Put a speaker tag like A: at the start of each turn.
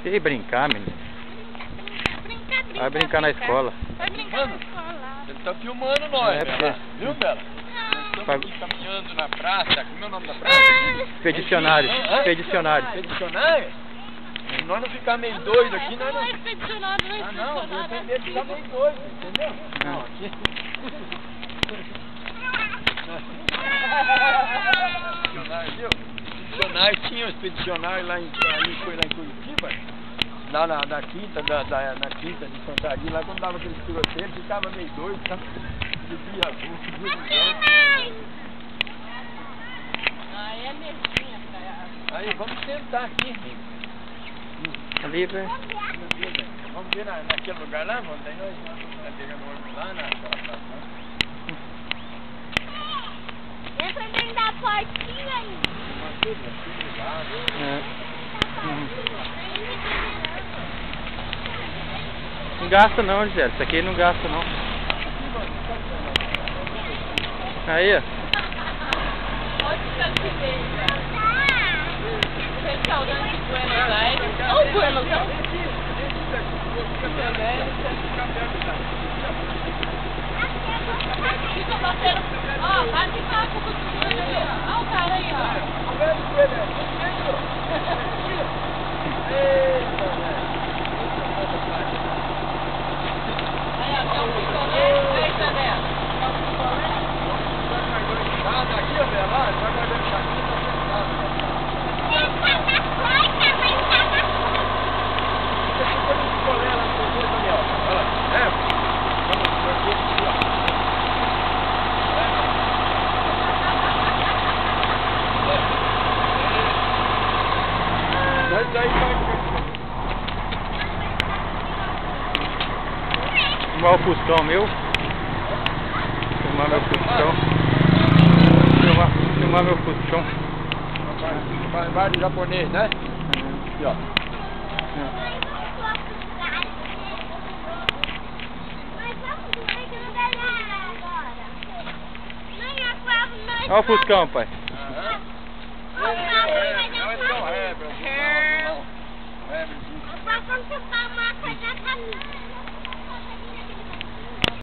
A: E brincar, menino.
B: Brincar.
A: Vai brincar na escola.
B: Vai brincar na escola.
C: Ele tá filmando nós,
A: É,
C: Bela. Viu, Bela? Nós estamos aqui caminhando na praça. Como é o nome da praça?
A: Expedicionário. Expedicionário.
C: Expedicionário? Se nós não ficar meio doido aqui, nós não...
B: Não é expedicionário, não é
C: Ah, não,
B: expedicionário.
C: eu tenho medo de ficar meio doido, entendeu? Não, aqui... Expedicionário, viu? Expedicionário, tinha um expedicionário lá em Curitiba, lá na quinta, na quinta de Santaria, lá quando dava aqueles tiroteios, ficava meio doido, tá? Subia a rua, subia o chão.
B: Aí é mesquinha pra ela.
C: Aí, vamos sentar aqui.
A: Ali, velho.
C: Vamos ver naquele lugar lá, mano. Daí nós vamos pegando o ônibus lá naquela praça.
D: Entra dentro da portinha aí.
A: Não gasta não, Gisele. Isso aqui não gasta não. Aí, ó.
B: Onde está se vendo? Restaurante de Buenos Aires. Ou Buenos Aires? Fica batendo. Ó, vai ficar com o cotovelo ali, ó. Olha o cara aí, ó. Aí, ó, tem um picolé. Aí, Zé. Tem um picolé.
C: Ah, daqui, ó, Bela, lá, já vai deixar aqui, tá sentado.
A: Filmar o Fuscão meu. Filmar meu Fuscão. Filmar meu Fuscão.
C: Vai de japonês, né? Aqui, ó.
A: Olha o Fuscão, pai.
D: Vamos comprar uma coisa pra mim.